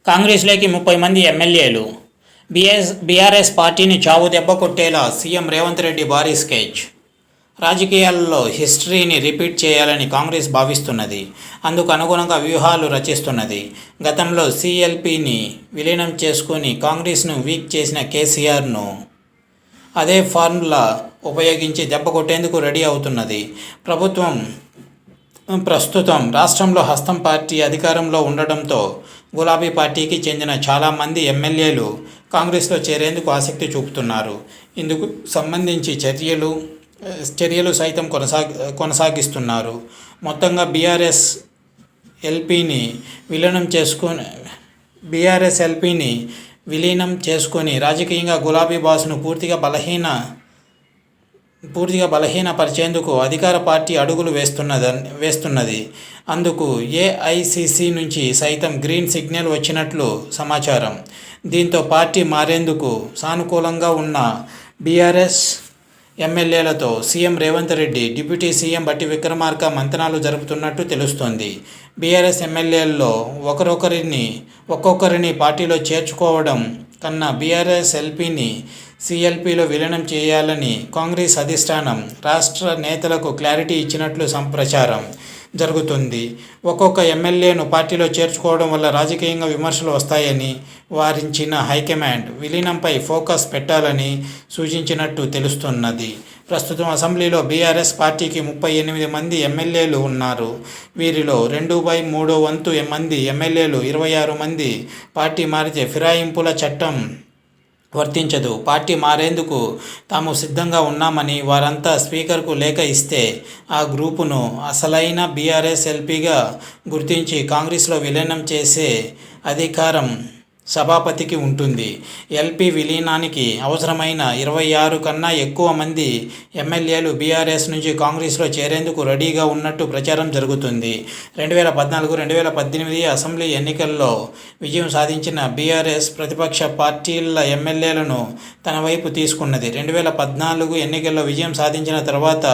కాంగ్రెస్లోకి 30 మంది ఎమ్మెల్యేలు. బీఆర్ఎస్ పార్టీని చావు దెబ్బ కొట్టేలా సీఎం రేవంత్ రెడ్డి భారీ స్కెచ్. రాజకీయాల్లో హిస్టరీని రిపీట్ చేయాలని కాంగ్రెస్ భావిస్తున్నది. అందుకు అనుగుణంగా వ్యూహాలు రచిస్తున్నది. గతంలో సీఎల్పీని విలీనం చేసుకుని కాంగ్రెస్ను వీక్ చేసిన కేసీఆర్ను అదే ఫార్ములా ఉపయోగించి దెబ్బ కొట్టేందుకు రెడీ అవుతున్నది. ప్రస్తుతం రాష్ట్రంలో హస్తం పార్టీ అధికారంలో ఉండడంతో గులాబీ పార్టీకి చెందిన చాలామంది ఎమ్మెల్యేలు కాంగ్రెస్లో చేరేందుకు ఆసక్తి చూపుతున్నారు. ఇందుకు సంబంధించి చర్యలు సైతం కొనసాగిస్తున్నారు. మొత్తంగా బీఆర్ఎస్ ఎల్పీని విలీనం చేసుకొని రాజకీయంగా గులాబీ బాసును పూర్తిగా బలహీనపరిచేందుకు అధికార పార్టీ అడుగులు వేస్తున్నది. అందుకు ఏఐసీసీ నుంచి సైతం గ్రీన్ సిగ్నల్ వచ్చినట్లు సమాచారం. దీంతో పార్టీ మారేందుకు సానుకూలంగా ఉన్న బీఆర్ఎస్ ఎమ్మెల్యేలతో CM Revanth Reddy, deputy CM బట్టి విక్రమార్క మంతనాలు జరుపుతున్నట్టు తెలుస్తోంది. బీఆర్ఎస్ ఎమ్మెల్యేల్లో ఒక్కొక్కరిని పార్టీలో చేర్చుకోవడం కన్నా బీఆర్ఎస్ ఎల్పీని సీఎల్పీలో విలీనం చేయాలని కాంగ్రెస్ అధిష్టానం రాష్ట్ర నేతలకు క్లారిటీ ఇచ్చినట్లు ప్రచారం జరుగుతుంది. ఒక్కొక్క ఎమ్మెల్యేను పార్టీలో చేర్చుకోవడం వల్ల రాజకీయంగా విమర్శలు వస్తాయని వారించిన హైకమాండ్ విలీనంపై ఫోకస్ పెట్టాలని సూచించినట్టు తెలుస్తున్నది. ప్రస్తుతం అసెంబ్లీలో బీఆర్ఎస్ పార్టీకి 38 మంది ఎమ్మెల్యేలు ఉన్నారు. వీరిలో 2/3 వంతు మంది ఎమ్మెల్యేలు 26 మంది పార్టీ మారితే ఫిరాయింపుల చట్టం వర్తించదు. పార్టీ మారేందుకు తాము సిద్ధంగా ఉన్నామని వారంతా స్పీకర్కు లేఖ ఇస్తే ఆ గ్రూపును అసలైన బీఆర్ఎస్ ఎల్పీగా గుర్తించి కాంగ్రెస్లో విలీనం చేసే అధికారం సభాపతికి ఉంటుంది. ఎల్పీ విలీనానికి అవసరమైన 26 కన్నా ఎక్కువ మంది ఎమ్మెల్యేలు బీఆర్ఎస్ నుంచి కాంగ్రెస్లో చేరేందుకు రెడీగా ఉన్నట్టు ప్రచారం జరుగుతుంది. 2014-2018 అసెంబ్లీ ఎన్నికల్లో విజయం సాధించిన బీఆర్ఎస్ ప్రతిపక్ష పార్టీల ఎమ్మెల్యేలను తన వైపు తీసుకున్నది. 2014 ఎన్నికల్లో విజయం సాధించిన తర్వాత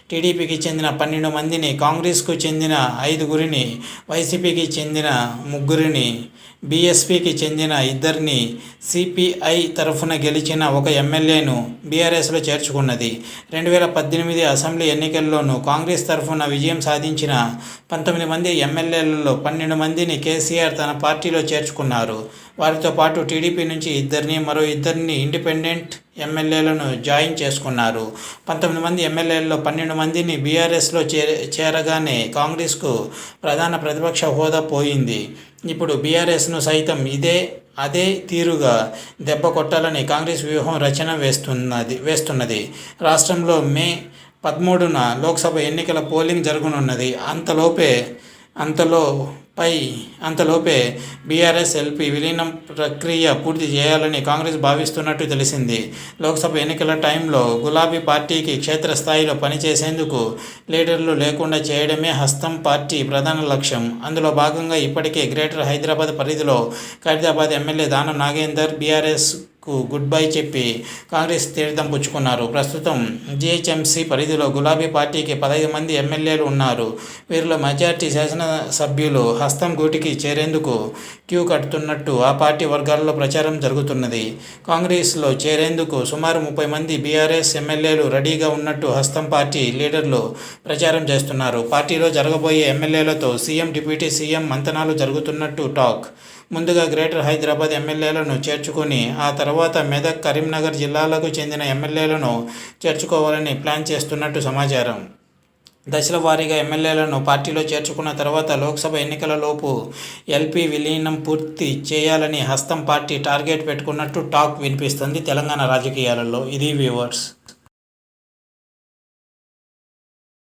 టీడీపీకి చెందిన 12 మందిని, కాంగ్రెస్కు చెందిన 5గురిని, వైసీపీకి చెందిన 3గురిని, బీఎస్పీకి చెందిన 2 సిపిఐ తరఫున గెలిచిన 1 ఎమ్మెల్యేను బీఆర్ఎస్లో చేర్చుకున్నది. 2018 అసెంబ్లీ ఎన్నికల్లోనూ కాంగ్రెస్ తరఫున విజయం సాధించిన 19 మంది ఎమ్మెల్యేలలో 12 మందిని కేసీఆర్ తన పార్టీలో చేర్చుకున్నారు. వారితో పాటు టీడీపీ నుంచి 2, మరో 2 ఇండిపెండెంట్ ఎమ్మెల్యేలను జాయిన్ చేసుకున్నారు. 19 మంది ఎమ్మెల్యేలలో 12 మందిని బీఆర్ఎస్లో చేరగానే కాంగ్రెస్కు ప్రధాన ప్రతిపక్ష హోదా పోయింది. ఇప్పుడు బీఆర్ఎస్ను సైతం అదే తీరుగా దెబ్బ కొట్టాలని కాంగ్రెస్ వ్యూహం రచన వేస్తున్నది. రాష్ట్రంలో మే 13న లోక్సభ ఎన్నికల పోలింగ్ జరగనున్నది. అంతలోపే బీఆర్ఎస్ ఎల్పీ విలీనం ప్రక్రియ పూర్తి చేయాలని కాంగ్రెస్ భావిస్తున్నట్టు తెలిసింది. లోక్సభ ఎన్నికల టైంలో గులాబీ పార్టీకి క్షేత్రస్థాయిలో పనిచేసేందుకు లీడర్లు లేకుండా చేయడమే హస్తం పార్టీ ప్రధాన లక్ష్యం. అందులో భాగంగా ఇప్పటికే గ్రేటర్ హైదరాబాద్ పరిధిలో ఖైరతాబాద్ ఎమ్మెల్యే దానం నాగేందర్ బీఆర్ఎస్కు గుడ్ బై చెప్పి కాంగ్రెస్ తీర్థం పుచ్చుకున్నారు. ప్రస్తుతం జీహెచ్ఎంసీ పరిధిలో గులాబీ పార్టీకి 15 మంది ఎమ్మెల్యేలు ఉన్నారు. వీరిలో మెజార్టీ శాసనసభ్యులు హస్తం గూటికి చేరేందుకు క్యూ కడుతున్నట్టు ఆ పార్టీ వర్గాల్లో ప్రచారం జరుగుతున్నది. కాంగ్రెస్లో చేరేందుకు సుమారు 30 మంది బీఆర్ఎస్ ఎమ్మెల్యేలు రెడీగా ఉన్నట్టు హస్తం పార్టీ లీడర్లు ప్రచారం చేస్తున్నారు. పార్టీలో జరగబోయే ఎమ్మెల్యేలతో సీఎం, డిప్యూటీ సీఎం మంతనాలు జరుగుతున్నట్టు టాక్. ముందుగా గ్రేటర్ హైదరాబాద్ ఎమ్మెల్యేలను చేర్చుకుని ఆ తర్వాత మెదక్, కరీంనగర్ జిల్లాలకు చెందిన ఎమ్మెల్యేలను చేర్చుకోవాలని ప్లాన్ చేస్తున్నట్టు సమాచారం. దశల వారీగా ఎమ్మెల్యేలను పార్టీలో చేర్చుకున్న తర్వాత లోక్సభ ఎన్నికలలోపు ఎల్పీ విలీనం పూర్తి చేయాలని హస్తం పార్టీ టార్గెట్ పెట్టుకున్నట్టు టాక్ వినిపిస్తుంది తెలంగాణ రాజకీయాలలో. ఇది వ్యూవర్స్.